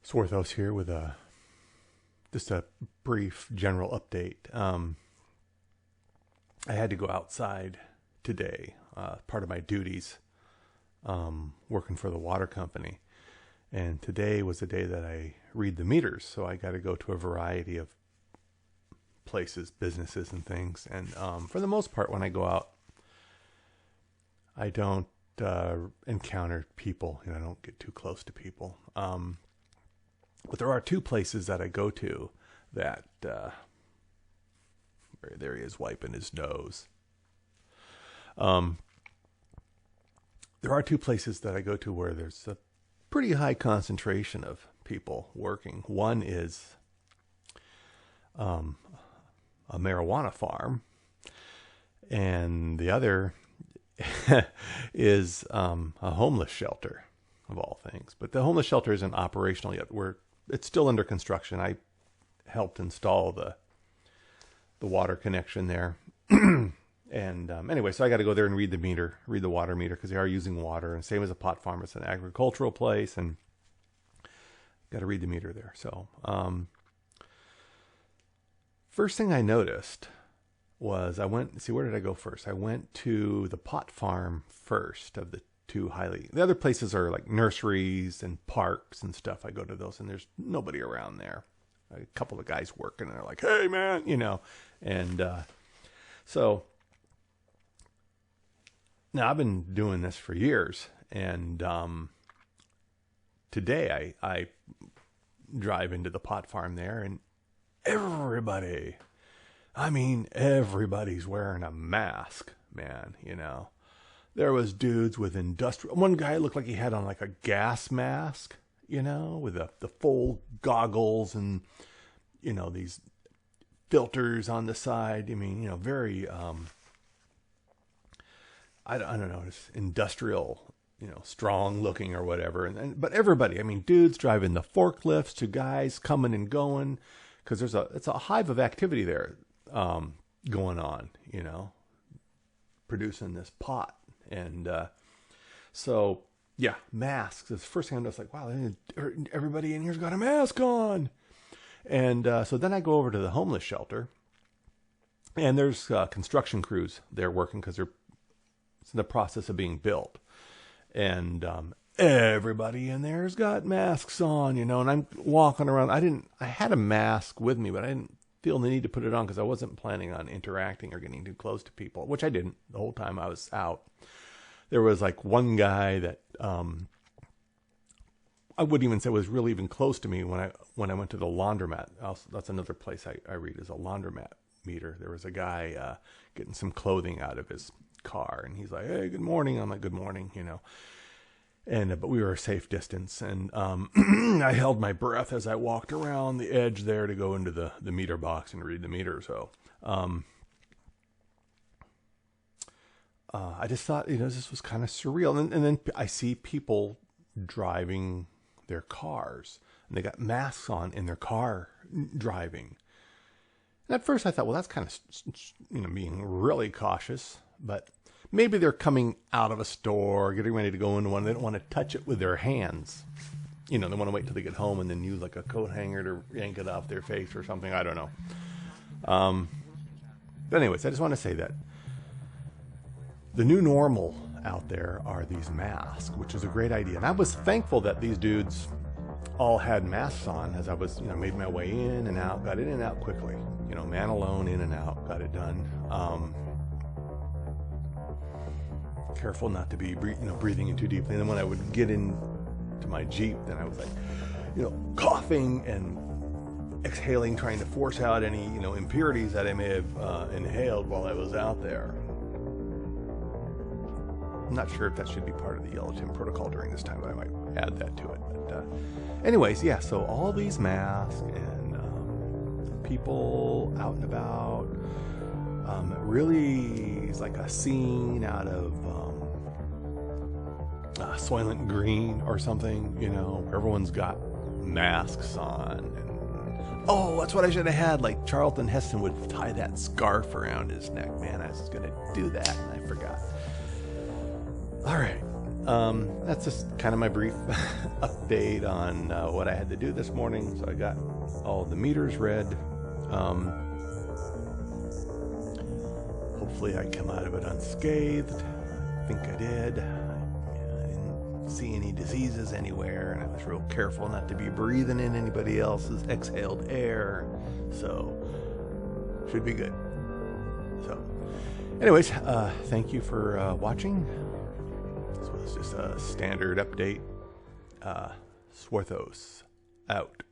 Swarthos here with just a brief general update. I had to go outside today, part of my duties, working for the water company. And today was the day that I read the meters, so I got to go to a variety of places, businesses and things. And for the most part, when I go out, I don't encounter people. I don't get too close to people. But there are two places that I go to that, there he is wiping his nose. There are two places that I go to where there's a pretty high concentration of people working. One is a marijuana farm, and the other is a homeless shelter, of all things. But the homeless shelter isn't operational yet. It's still under construction. I helped install the water connection there. And anyway, so I got to go there and read the water meter, because they are using water. And same as a pot farm, it's an agricultural place, and got to read the meter there. So first thing I noticed was where did I go first? I went to the pot farm first of the two the other places are like nurseries and parks and stuff. I go to those and there's nobody around there. A couple of guys working and they're like, "Hey man," and so now I've been doing this for years, and today I drive into the pot farm there, and everybody's wearing a mask, man. There was dudes with one guy looked like he had on like a gas mask, with the full goggles and, these filters on the side. Very, I don't know, it's industrial, strong looking or whatever. But everybody, dudes driving the forklifts to guys coming and going, because it's a hive of activity there, going on, producing this pot. And so, yeah, masks. It's the first thing I noticed, like, wow, everybody in here's got a mask on. And so then I go over to the homeless shelter, and there's construction crews there working, because it's in the process of being built. And everybody in there's got masks on, and I'm walking around. I had a mask with me, but I didn't feel the need to put it on because I wasn't planning on interacting or getting too close to people, which I didn't the whole time I was out. There was like one guy that I wouldn't even say was really even close to me when I went to the laundromat. That's another place I read, is a laundromat meter. There was a guy getting some clothing out of his car, and he's like, "Hey, good morning." I'm like, "Good morning," And but we were a safe distance, and I held my breath as I walked around the edge there to go into the meter box and read the meter. So I just thought, this was kind of surreal. And then I see people driving their cars, and they got masks on in their car driving. And at first I thought, well, that's kind of being really cautious, but maybe they're coming out of a store, getting ready to go into one. They don't want to touch it with their hands. They want to wait till they get home and then use like a coat hanger to yank it off their face or something. I don't know. But anyways, I just want to say that the new normal out there are these masks, which is a great idea. And I was thankful that these dudes all had masks on as I was, made my way in and out, got in and out quickly. Man alone, in and out, got it done. Careful not to be breathing in too deeply. And then when I would get into my Jeep, then I was like, coughing and exhaling, trying to force out any, impurities that I may have inhaled while I was out there. I'm not sure if that should be part of the Yellow Tim protocol during this time, but I might add that to it. But anyways, yeah, so all these masks and people out and about, really is like a scene out of Soylent Green or something. Everyone's got masks on, and that's what I should have had. Like Charlton Heston would tie that scarf around his neck. Man, I was gonna do that and I forgot. All right, that's just kind of my brief update on what I had to do this morning. So I got all the meters read. Hopefully I come out of it unscathed. I think I did. I didn't see any diseases anywhere. I was real careful not to be breathing in anybody else's exhaled air. So, should be good. So, anyways, thank you for watching. This was just a standard update. Swarthos out.